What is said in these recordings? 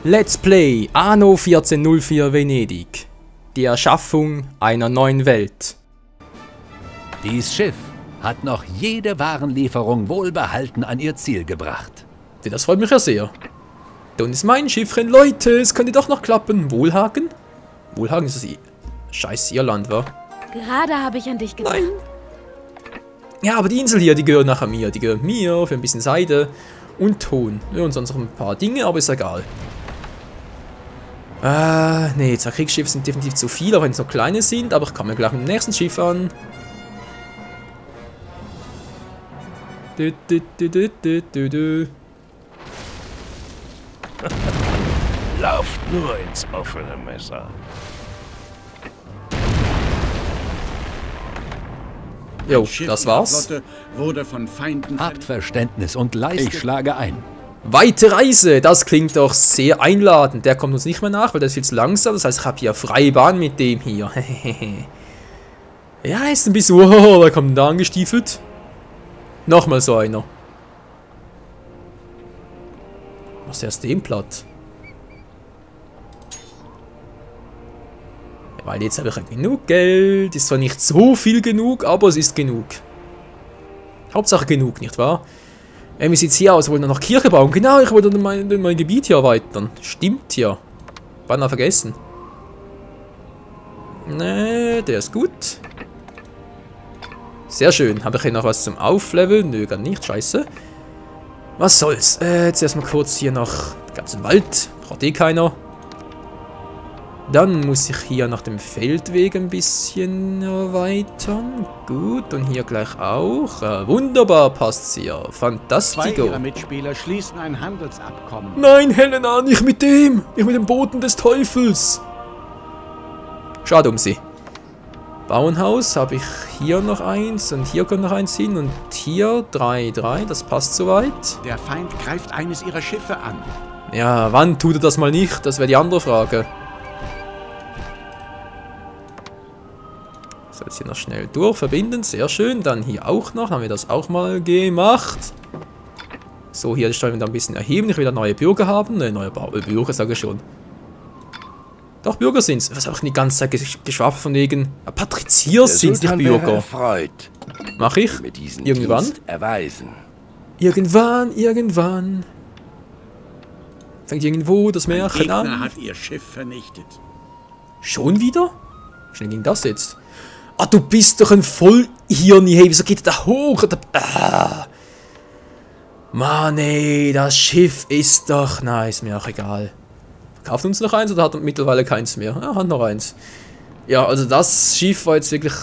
Let's Play Anno 1404 Venedig. Die Erschaffung einer neuen Welt. Dies Schiff hat noch jede Warenlieferung wohlbehalten an ihr Ziel gebracht. Das freut mich ja sehr. Dann ist mein Schiffchen. Leute, es könnte doch noch klappen. Wohlhagen? Wohlhagen ist das scheiß Irland, wa? Gerade habe ich an dich gedacht. Nein. Ja, aber die Insel hier, die gehört nachher mir. Die gehört mir für ein bisschen Seide und Ton. Ja, und sonst noch ein paar Dinge, aber ist egal. Nee, 2 Kriegsschiffe sind definitiv zu viel, auch wenn es noch kleine sind. Aber ich komme gleich mit dem nächsten Schiff an. Lauft nur ins offene Messer. Jo, das war's. Wurde von Feinden Habt Verständnis und leistet. Ich schlage ein. Weite Reise, das klingt doch sehr einladend. Der kommt uns nicht mehr nach, weil der ist viel zu langsam. Das heißt, ich habe hier freie Bahn mit dem hier. Ja, ist ein bisschen... Oh, wer kommt denn da angestiefelt? Nochmal so einer. Was ist erst den platt? Weil jetzt habe ich ja genug Geld. Ist zwar nicht so viel genug, aber es ist genug. Hauptsache genug, nicht wahr? Wie sieht es hier aus? Wir wollen noch Kirche bauen. Genau, ich wollte mein Gebiet hier erweitern. Stimmt ja. Beinahe vergessen. Ne, der ist gut. Sehr schön. Habe ich hier noch was zum Aufleveln? Nö, gar nicht. Scheiße. Was soll's? Jetzt erstmal kurz hier noch den ganzen Wald. Braucht eh keiner. Dann muss ich hier nach dem Feldweg ein bisschen erweitern. Gut, und hier gleich auch. Wunderbar, passt's hier. Fantastico. 2 ihrer Mitspieler schließen ein Handelsabkommen. Nein, Helena, nicht mit dem. Nicht mit dem Boten des Teufels. Schade um sie. Bauernhaus habe ich hier noch eins und hier kommt noch eins hin und hier 3, das passt soweit. Der Feind greift eines ihrer Schiffe an. Ja, wann tut er das mal nicht? Das wäre die andere Frage. So, jetzt hier noch schnell durch, verbinden, sehr schön. Dann hier auch noch, haben wir das auch mal gemacht. So, hier die Steuern wieder ein bisschen erheben. Ich will neue Bürger haben. Ne, neue Bürger, sage ich schon. Doch, Bürger sind's. Was habe ich die ganze Zeit geschwafelt von wegen? Patrizier sind's, nicht Bürger. Erfreut, Mach ich? mit diesen Irgendwann? Dienst erweisen. Irgendwann. Fängt irgendwo das Der Märchen Gegner an. hat ihr Schiff vernichtet. Schon wieder? Wie schnell ging das jetzt? Ah, du bist doch ein Vollhirni. Hey, wieso geht der da hoch? Mann, ey, das Schiff ist doch... Na, ist mir auch egal. Kauft uns noch eins oder hat er mittlerweile keins mehr? Ja, hat noch eins. Ja, also das Schiff war jetzt wirklich...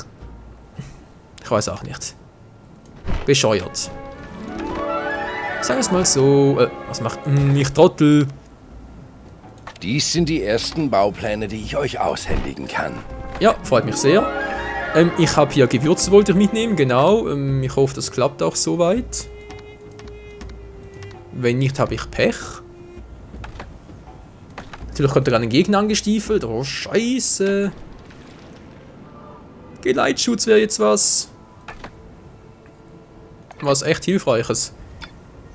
Ich weiß auch nicht. Bescheuert. Sagen wir es mal so. Was macht... Ich Trottel. Dies sind die ersten Baupläne, die ich euch aushändigen kann. Ja, freut mich sehr. Ich habe hier Gewürze, wollte ich mitnehmen, genau. Ich hoffe, das klappt auch soweit. Wenn nicht, habe ich Pech. Natürlich kommt da gerade ein Gegner angestiefelt. Oh, scheiße. Geleitschutz wäre jetzt was. Was echt Hilfreiches.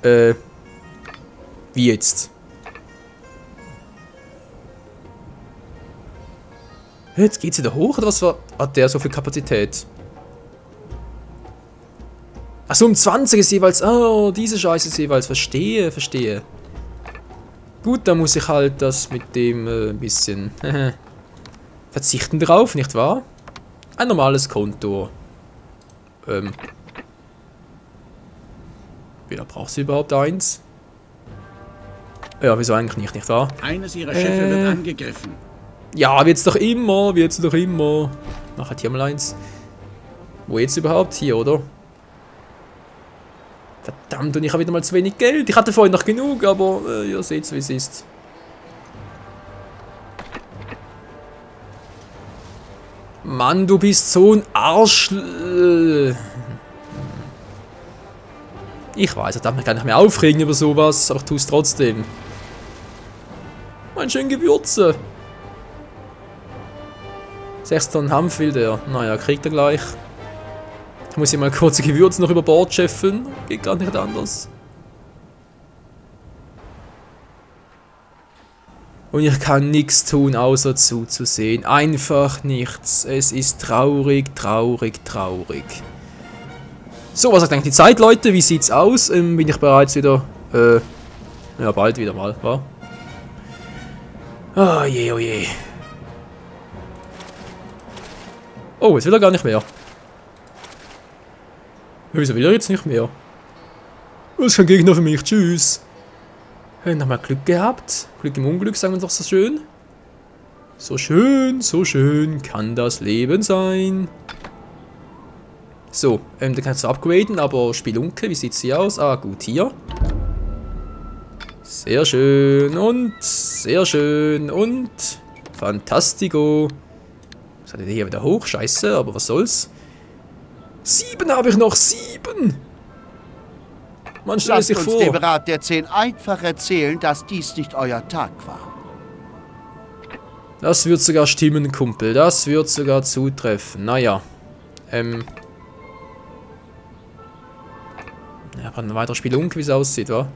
Wie jetzt? Jetzt geht's wieder hoch, oder was hat der so viel Kapazität? Achso, um 20 ist jeweils... Oh, diese Scheiße ist jeweils... Verstehe. Gut, dann muss ich halt das mit dem ein bisschen... verzichten drauf, nicht wahr? Ein normales Konto. Wie braucht sie überhaupt eins? Ja, wieso eigentlich nicht wahr? Eines ihrer Schiffe wird angegriffen. Ja, wird's doch immer. Mach halt hier mal eins. Wo jetzt überhaupt? Hier, oder? Verdammt, und ich habe wieder mal zu wenig Geld. Ich hatte vorhin noch genug, aber ihr seht, wie es ist. Mann, du bist so ein Arsch. Ich weiß, ich darf mich gar nicht mehr aufregen über sowas, aber ich tue es trotzdem. Mein schön Gewürze. 6 Tonnen Hanf will der. Naja, kriegt er gleich. Ich muss hier mal kurz die Gewürze noch über Bord scheffeln. Geht gar nicht anders. Und ich kann nichts tun, außer zuzusehen. Einfach nichts. Es ist traurig, traurig, traurig. So, was sagt eigentlich die Zeit, Leute? Wie sieht's aus? Bin ich bereits wieder? Ja, bald wieder mal, wa? Oh je, oh je. Oh, jetzt will er gar nicht mehr. Wieso will er jetzt nicht mehr? Das ist kein Gegner für mich. Tschüss. Nochmal Glück gehabt. Glück im Unglück, sagen wir doch so schön. So schön kann das Leben sein. So, den kannst du upgraden, aber Spelunke, wie sieht's hier aus? Ah, gut, hier. Sehr schön und fantastico. Was hat der hier wieder hoch? Scheiße, aber was soll's? 7 habe ich noch, 7! Man stellt sich vor. Lasst uns dem Rat der 10 einfach erzählen, dass dies nicht euer Tag war. Das wird sogar stimmen, Kumpel. Das wird sogar zutreffen. Naja. Ja, aber ein weiterer Spelunke, wie es aussieht, wa?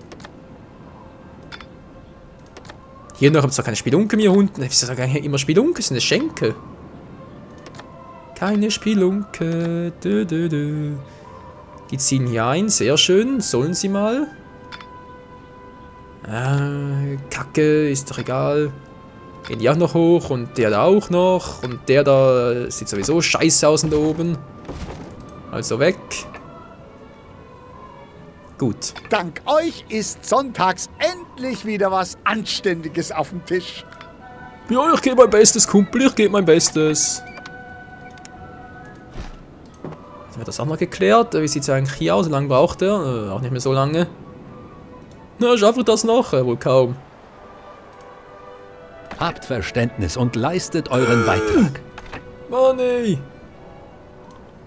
Hier noch, habt ihr keine Spelunke mehr unten? Wieso sagen hier immer Spelunke? Das ist eine Schenke. Keine Spelunke. Die ziehen hier ein, sehr schön. Sollen sie mal? Kacke, ist doch egal. Gehen die auch noch hoch und der da auch noch. Und der da sieht sowieso scheiße aus da oben. Also weg. Gut. Dank euch ist sonntags endlich wieder was Anständiges auf dem Tisch. Ja, ich gebe mein Bestes, Kumpel. Ich gebe mein Bestes. Haben wir das auch noch geklärt? Wie sieht es eigentlich hier aus? Wie lange braucht er? Auch nicht mehr so lange. Na, schaffe ich das noch? Wohl kaum. Habt Verständnis und leistet euren Beitrag. Mann, ey.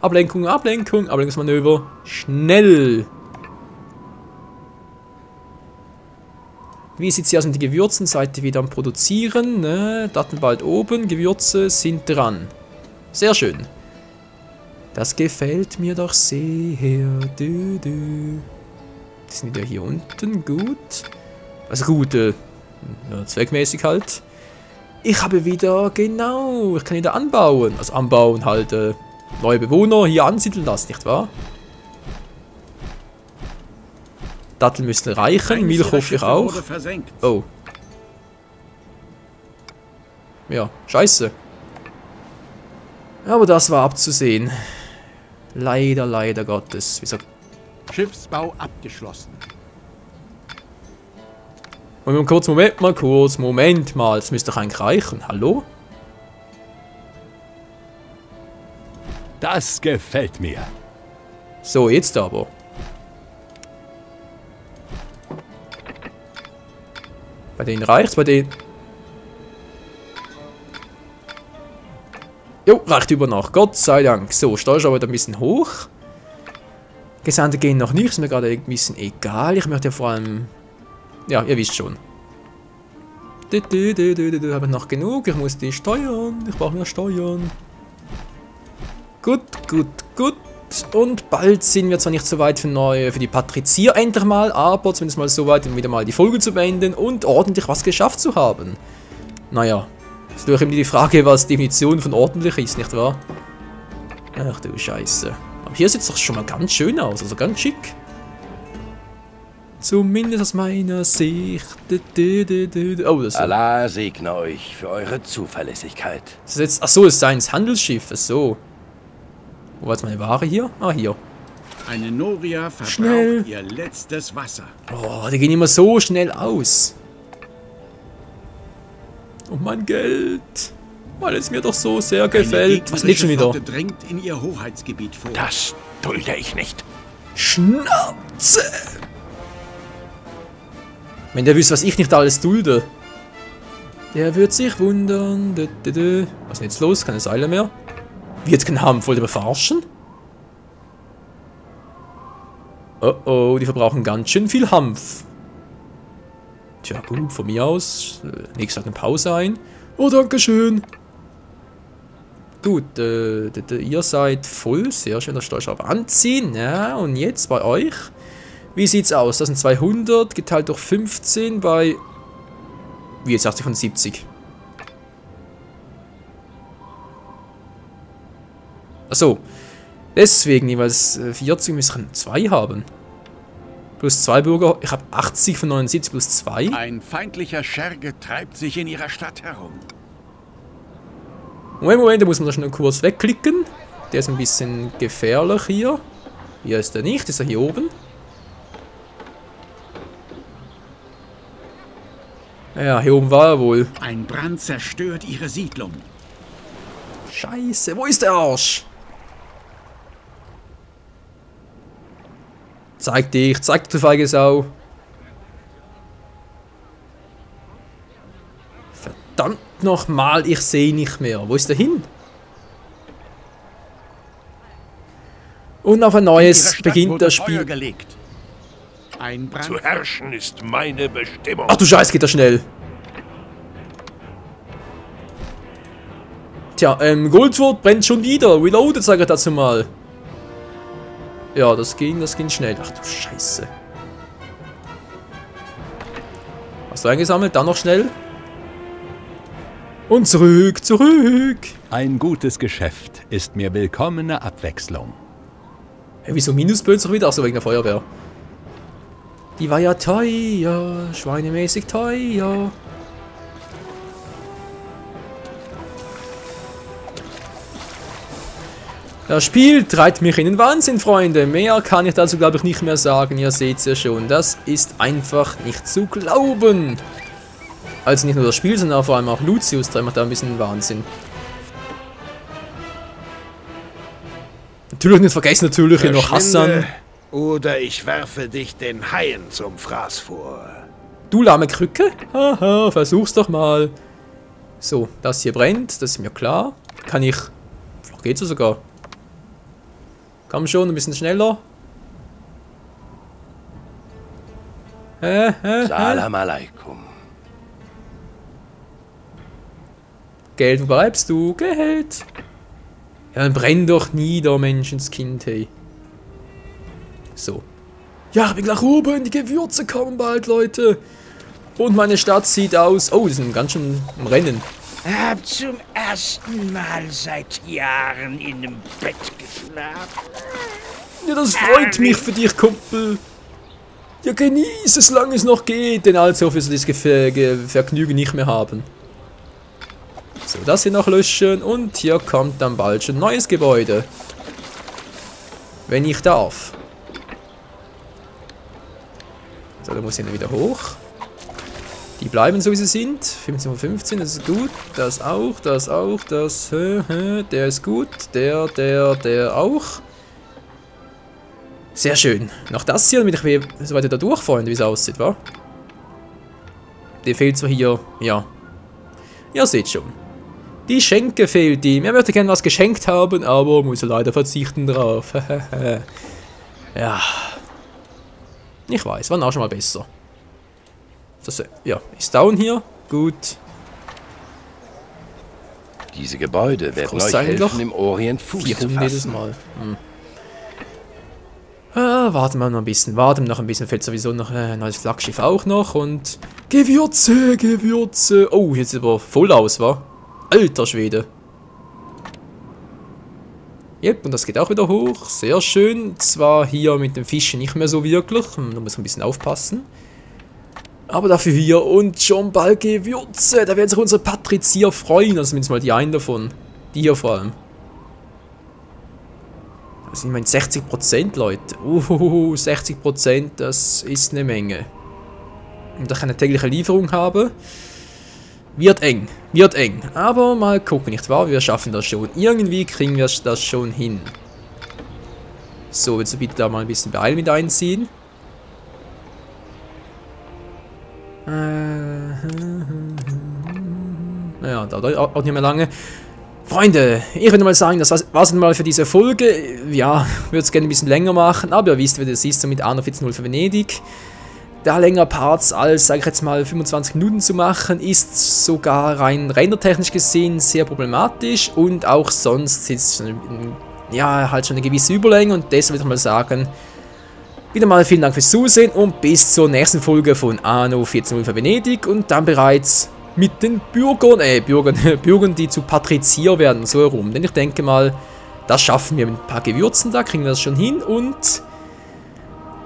Ablenkung, Ablenkung, Ablenkungsmanöver. Schnell. Wie sieht es hier aus mit den Gewürzen? Seid ihr wieder am Produzieren? Ne? Daten bald oben. Gewürze sind dran. Sehr schön. Das gefällt mir doch sehr. Die sind wieder hier unten. Gut. Also gut, ja, zweckmäßig halt. Ich habe wieder, genau, ich kann wieder anbauen. Also anbauen halt, neue Bewohner hier ansiedeln lassen, nicht wahr? Datteln müssen reichen, Milch hoffe ich auch. Oh. Ja, scheiße. Aber das war abzusehen. Leider, leider Gottes. Wieso? Schiffsbau abgeschlossen. Moment mal. Das müsste doch eigentlich reichen. Hallo? Das gefällt mir. So, jetzt aber. Bei denen reicht's, bei denen... Jo, reicht über nach. Gott sei Dank. So, Steuer ist aber wieder ein bisschen hoch. Gesandte gehen noch nicht. Ist mir gerade ein bisschen egal. Ich möchte ja vor allem... Ja, ihr wisst schon. Habe ich noch genug. Ich muss die steuern. Ich brauche mehr Steuern. Gut, gut, gut. Und bald sind wir zwar nicht so weit für die Patrizier endlich mal, aber zumindest mal so weit, um wieder mal die Folge zu beenden und ordentlich was geschafft zu haben. Naja. Ist doch eben die Frage, was die Definition von ordentlich ist, nicht wahr? Ach du Scheiße. Aber hier sieht es doch schon mal ganz schön aus, also ganz schick. Zumindest aus meiner Sicht. Oh, das ist Allah segne euch für eure Zuverlässigkeit. Das ist jetzt, achso, es ist ein Handelsschiff, so. Wo war jetzt meine Ware hier? Ah, hier. Eine Noria verbraucht Schnell. ihr letztes Wasser. Oh, die gehen immer so schnell aus. Und mein Geld. Weil es mir doch so sehr gefällt. Was liegt schon wieder? Drängt in ihr Hoheitsgebiet vor. Das dulde ich nicht. Schnauze! Wenn der wüsste, was ich nicht alles dulde. Der wird sich wundern. Was ist denn jetzt los? Keine Seile mehr. Wie jetzt kein Hanf? Wollt ihr mich verarschen? Oh oh, die verbrauchen ganz schön viel Hanf. Tja, gut, von mir aus. Nächstes Tag eine Pause ein. Oh, dankeschön. Gut, ihr seid voll. Sehr schön, das Steuerschrauber anziehen. Ja, und jetzt bei euch. Wie sieht's aus? Das sind 200 geteilt durch 15 bei Wie jetzt 80 von 70. Achso. Deswegen jeweils 40 müssen 2 haben. Plus 2 Bürger. Ich habe 80 von 79 plus 2. Ein feindlicher Scherge treibt sich in ihrer Stadt herum. Moment, da muss man da schnell kurz wegklicken. Der ist ein bisschen gefährlich hier. Hier ist er nicht, ist er hier oben. Ja, hier oben war er wohl. Ein Brand zerstört ihre Siedlung. Scheiße, wo ist der Arsch? Zeig dich, du feige Sau. Verdammt nochmal, ich sehe nicht mehr. Wo ist der hin? Und auf ein neues beginnt das Spiel. Ein Brand. Zu herrschen ist meine Bestimmung. Ach du Scheiß, geht das schnell. Tja, Goldwort brennt schon wieder. Reloaded, sage ich dazu mal. Ja, das ging schnell. Ach du Scheiße. Hast du eingesammelt? Dann noch schnell. Und zurück. Ein gutes Geschäft ist mir willkommene Abwechslung. Hey, wieso Minusböse wieder? Achso, wegen der Feuerwehr. Die war ja teuer. Schweinemäßig teuer. Das Spiel treibt mich in den Wahnsinn, Freunde. Mehr kann ich dazu, glaube ich, nicht mehr sagen. Ihr seht es ja schon. Das ist einfach nicht zu glauben. Also nicht nur das Spiel, sondern vor allem auch Lucius treibt mich da ein bisschen in den Wahnsinn. Natürlich nicht vergessen, natürlich hier noch Hassan. Oder ich werfe dich den Haien zum Fraß vor. Du lahme Krücke? Haha, versuch's doch mal. So, das hier brennt, das ist mir klar. Kann ich... Vielleicht geht's ja sogar. Komm schon, ein bisschen schneller. Salam alaikum. Geld, wo bleibst du? Geld. Ja, dann brenn doch nieder, Menschenskind, hey. So. Ja, ich bin gleich oben. Die Gewürze kommen bald, Leute. Und meine Stadt sieht aus... Oh, die sind ganz schön im Rennen. Hab zum ersten Mal seit Jahren in einem Bett geschlafen. Ja, das freut mich für dich, Kumpel. Ja, genieß es, solange es noch geht. Denn also wirst du das Vergnügen nicht mehr haben. So, das hier noch löschen. Und hier kommt dann bald schon ein neues Gebäude. Wenn ich darf. So, dann muss ich wieder hoch. Die bleiben so, wie sie sind. 15 von 15, das ist gut. Das auch, das auch, das... Der ist gut. Der auch. Sehr schön. Noch das hier, damit ich so weiter da durch, Freunde, wie es aussieht, wa? Der fehlt zwar hier... Ja. Ihr seht schon. Die Schenke fehlt ihm. Er würde gerne was geschenkt haben, aber muss er leider verzichten drauf. Ja. Ich weiß, war auch schon mal besser. Das, ja, ist down hier. Gut. Diese Gebäude werden euch helfen, im Orient Fuß zu fassen. Jedes Mal. Warten wir noch ein bisschen. Warten wir noch ein bisschen. Fällt sowieso noch ein neues Flaggschiff auch noch. Und Gewürze, Gewürze. Oh, jetzt sieht aber voll aus, wa? Alter Schwede. Yep, und das geht auch wieder hoch. Sehr schön. Zwar hier mit dem Fischen nicht mehr so wirklich. Da muss man ein bisschen aufpassen. Aber dafür hier und schon bald Gewürze. Da werden sich unsere Patrizier freuen. Also zumindest mal die einen davon. Die hier vor allem. Das sind immerhin 60%, Leute. 60%, das ist eine Menge. Und da ich eine tägliche Lieferung habe, wird eng. Wird eng. Aber mal gucken, nicht wahr? Wir schaffen das schon. Irgendwie kriegen wir das schon hin. So, jetzt bitte da mal ein bisschen Beeil mit einziehen. Naja, da dauert auch nicht mehr lange. Freunde, ich würde mal sagen, das war's mal für diese Folge. Ja, würde es gerne ein bisschen länger machen, aber ihr wisst, wie das ist, so mit Arno 14.0 für Venedig. Da länger Parts als, sage ich jetzt mal, 25 Minuten zu machen, ist sogar rein rendertechnisch gesehen sehr problematisch und auch sonst ist es ja halt schon eine gewisse Überlänge und deshalb würde ich mal sagen, Wieder mal vielen Dank fürs Zusehen und bis zur nächsten Folge von Anno 1404 Venedig und dann bereits mit den Bürgern, die zu Patrizier werden, so herum. Denn ich denke mal, das schaffen wir mit ein paar Gewürzen da, kriegen wir das schon hin und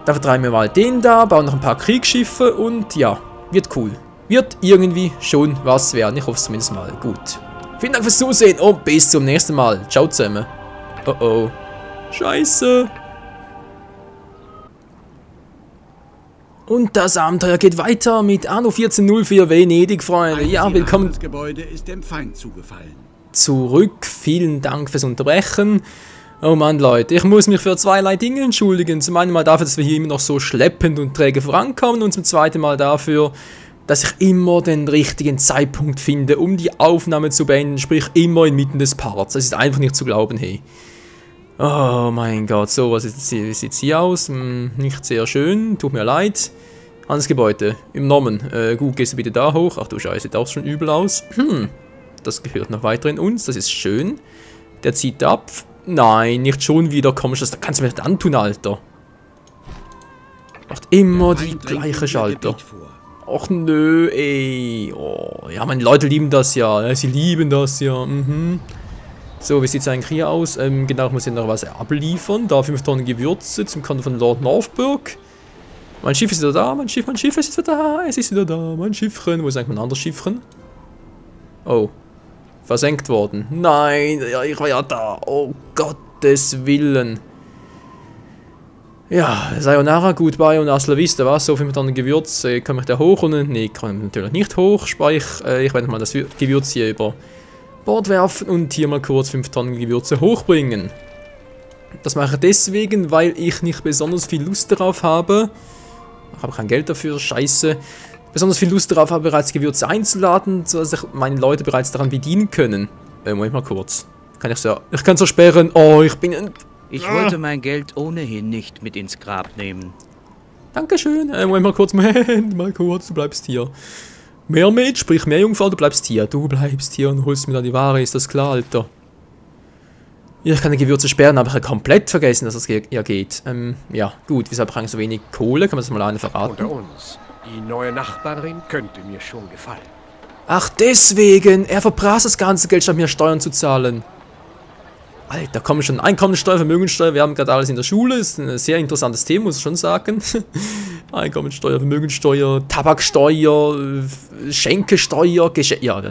da vertreiben wir mal den da, bauen noch ein paar Kriegsschiffe und ja, wird cool. Wird irgendwie schon was werden, ich hoffe es zumindest mal. Gut. Vielen Dank fürs Zusehen und bis zum nächsten Mal. Ciao zusammen. Oh oh. Scheiße. Und das Abenteuer geht weiter mit Anno 1404 Venedig, Freunde. Ja, willkommen. Das Gebäude ist dem Feind zugefallen. Zurück. Vielen Dank fürs Unterbrechen. Oh Mann, Leute, ich muss mich für zweierlei Dinge entschuldigen. Zum einen mal dafür, dass wir hier immer noch so schleppend und träge vorankommen und zum zweiten mal dafür, dass ich immer den richtigen Zeitpunkt finde, um die Aufnahme zu beenden, sprich immer inmitten des Parts. Das ist einfach nicht zu glauben, hey. Oh mein Gott, so, was sieht hier aus? Nicht sehr schön, tut mir leid. Ans Gebäude, im Nomen. Gut, gehst du bitte da hoch. Ach du Scheiße, sieht auch schon übel aus. Das gehört noch weiter in uns, das ist schön. Der zieht ab. Nein, nicht schon wieder, komm, das kannst du mir nicht antun, Alter. Macht immer die gleiche Schalter. Och nö, ey. Oh, ja, meine Leute lieben das ja. Sie lieben das ja. So, wie sieht es eigentlich hier aus? Genau, ich muss hier noch was abliefern. Da 5 Tonnen Gewürze zum Konto von Lord Northburg. Mein Schiff ist wieder da, mein Schiff ist wieder da. Es ist wieder da, mein Schiffchen. Wo ist eigentlich mein anderes Schiffchen? Oh. Versenkt worden. Nein, ja, ich war ja da. Oh, Gottes Willen. Ja, Sayonara, goodbye und hasta la vista, was? So 5 Tonnen Gewürz, komme ich da hoch? Und nee, kann ich natürlich nicht hoch. Ich werde mal das Gewürz hier über Bord werfen und hier mal kurz 5 Tonnen Gewürze hochbringen. Das mache ich deswegen, weil ich nicht besonders viel Lust darauf habe. Ich habe kein Geld dafür, scheiße. Besonders viel Lust darauf habe, bereits Gewürze einzuladen, sodass sich meine Leute bereits daran bedienen können. Moment mal kurz. Ich kann es versperren. Oh, ich bin ein... Ich wollte mein Geld ohnehin nicht mit ins Grab nehmen. Dankeschön. Moment mal kurz, du bleibst hier. Mermaid, sprich Meerjungfrau, du bleibst hier. Du bleibst hier und holst mir dann die Ware, ist das klar, Alter? Ja, ich kann die Gewürze sperren, aber ich habe komplett vergessen, dass das ja geht. Ja, gut, wieso habe ich eigentlich so wenig Kohle? Kann man das mal eine verraten? Unter uns. Die neue Nachbarin könnte mir schon gefallen. Ach, deswegen! Er verprasst das ganze Geld, statt mir Steuern zu zahlen. Alter, komm schon. Einkommensteuer, Vermögenssteuer, wir haben gerade alles in der Schule. Ist ein sehr interessantes Thema, muss ich schon sagen. Einkommensteuer, Vermögenssteuer, Tabaksteuer, Schenkesteuer, ja,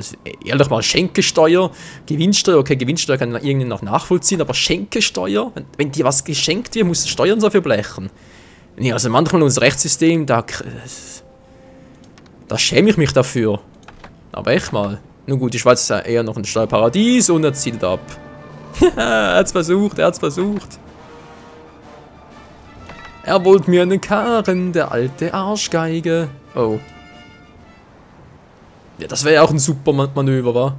ehrlich mal, Schenkesteuer, Gewinnsteuer, okay, Gewinnsteuer kann irgendwie noch nachvollziehen, aber Schenkesteuer, wenn dir was geschenkt wird, musst du Steuern dafür blechen. Nee, also manchmal unser Rechtssystem, da schäme ich mich dafür. Aber echt mal. Nun gut, die Schweiz ist ja eher noch ein Steuerparadies und er zieht ab. Er hat's versucht, Er wollte mir einen Karren, der alte Arschgeige. Oh. Ja, das wäre ja auch ein super Manöver, wa?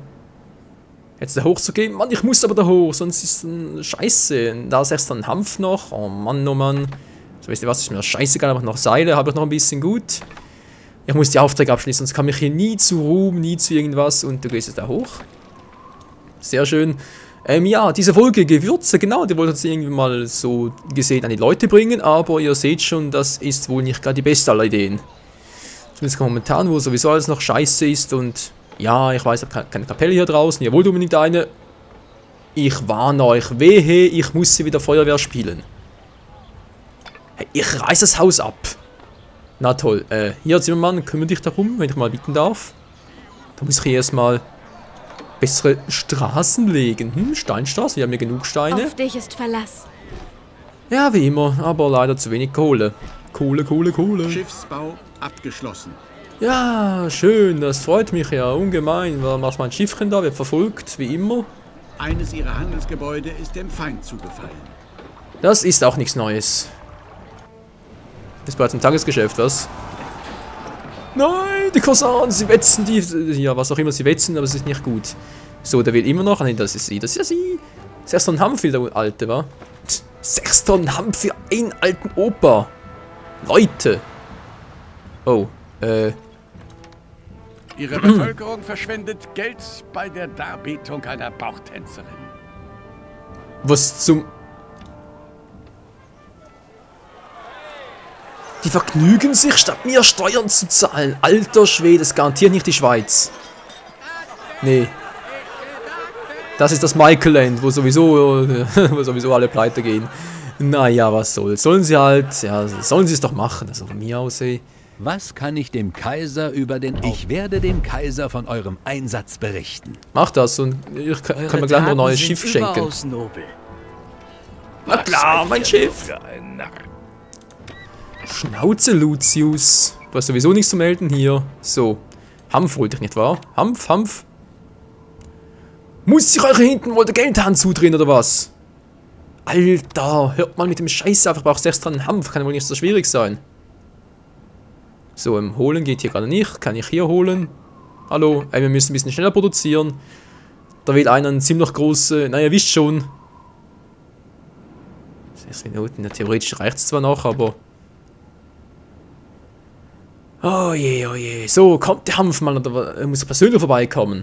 Jetzt da hochzugehen? Mann, ich muss aber da hoch, sonst ist ein Scheiße. Da ist erst ein Hanf noch. Oh Mann, oh Mann. So, wisst ihr was, ist mir scheißegal, aber noch Seile, habe ich noch ein bisschen gut. Ich muss die Aufträge abschließen, sonst komme ich hier nie zu Ruhm, nie zu irgendwas. Und du gehst jetzt da hoch. Sehr schön. Ja, diese Folge Gewürze, genau, die wollte jetzt irgendwie mal so gesehen an die Leute bringen, aber ihr seht schon, das ist wohl nicht gerade die beste aller Ideen. Zumindest momentan, wo sowieso alles noch scheiße ist und ja, ich weiß, ich habe keine Kapelle hier draußen, ihr wollt unbedingt eine. Ich warne euch, wehe, ich muss sie wieder Feuerwehr spielen. Hey, ich reiß das Haus ab. Na toll, hier Zimmermann, kümmere dich darum, wenn ich mal bitten darf. Da muss ich hier erstmal bessere Straßen legen. Steinstraße, wir haben hier genug Steine. Auf dich ist Verlass. Ja, wie immer, aber leider zu wenig Kohle. Kohle. Schiffsbau abgeschlossen. Ja, schön, das freut mich ja ungemein. Was macht mein Schiffchen da? Wird verfolgt, wie immer. Eines ihrer Handelsgebäude ist dem Feind zugefallen. Das ist auch nichts Neues. Ist bereits ein Tagesgeschäft, was? Nein, die Corsaren, sie wetzen die... Ja, was auch immer sie wetzen, aber es ist nicht gut. So, der will immer noch... Nein, das ist sie. Das ist ja sie. 6 Tonnen Hanf für der Alte, wa? 6 Tonnen Hanf für einen alten Opa. Leute. Oh, Ihre Bevölkerung verschwendet Geld bei der Darbietung einer Bauchtänzerin. Was zum... Die vergnügen sich, statt mir Steuern zu zahlen. Alter Schwede, das garantiert nicht die Schweiz. Nee. Das ist das Michael-Land, wo sowieso alle pleite gehen. Naja, was soll's. Sollen sie halt, ja, sollen sie es doch machen. Also von mir aus, ey. Was kann ich dem Kaiser über den... Ich werde dem Kaiser von eurem Einsatz berichten. Mach das und ich kann mir gleich noch ein neues Schiff schenken. Na klar, mein Schiff. Schnauze, Lucius. Du hast sowieso nichts zu melden hier. So. Hanf wollte ich nicht, wahr? Hanf, Hanf. Muss sich eure hinten wohl der Geldhahn zudrehen, oder was? Alter, hört mal mit dem Scheiß auf. Ich brauche 6 Tonnen Hanf. Kann wohl nicht so schwierig sein. So, holen geht hier gerade nicht. Kann ich hier holen? Hallo, wir müssen ein bisschen schneller produzieren. Da will einer einen ziemlich großen... Naja, ihr wisst schon. 6 Minuten, ja, theoretisch reicht es zwar noch, aber... Oh je, oh je. So, kommt der Hanfmann, oder muss persönlich vorbeikommen.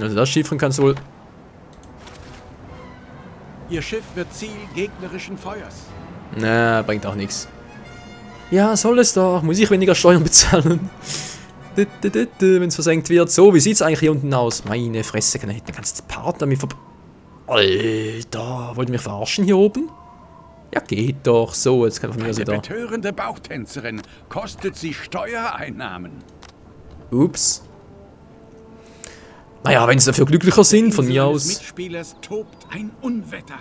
Also das Schiffchen kann es wohl... Ihr Schiff wird Ziel gegnerischen Feuers. Na, bringt auch nichts. Ja, soll es doch. Muss ich weniger Steuern bezahlen? Wenn es versenkt wird. So, wie sieht es eigentlich hier unten aus? Meine Fresse, kann ich den ganzen Part damit Alter, wollt ihr mich verarschen hier oben? Ja, geht doch. So, jetzt kann ich von mir aus wieder... Eine betörende Bauchtänzerin kostet sie Steuereinnahmen. Ups. Naja, wenn sie dafür glücklicher sind, von mir aus. Mitspielers tobt ein Unwetter.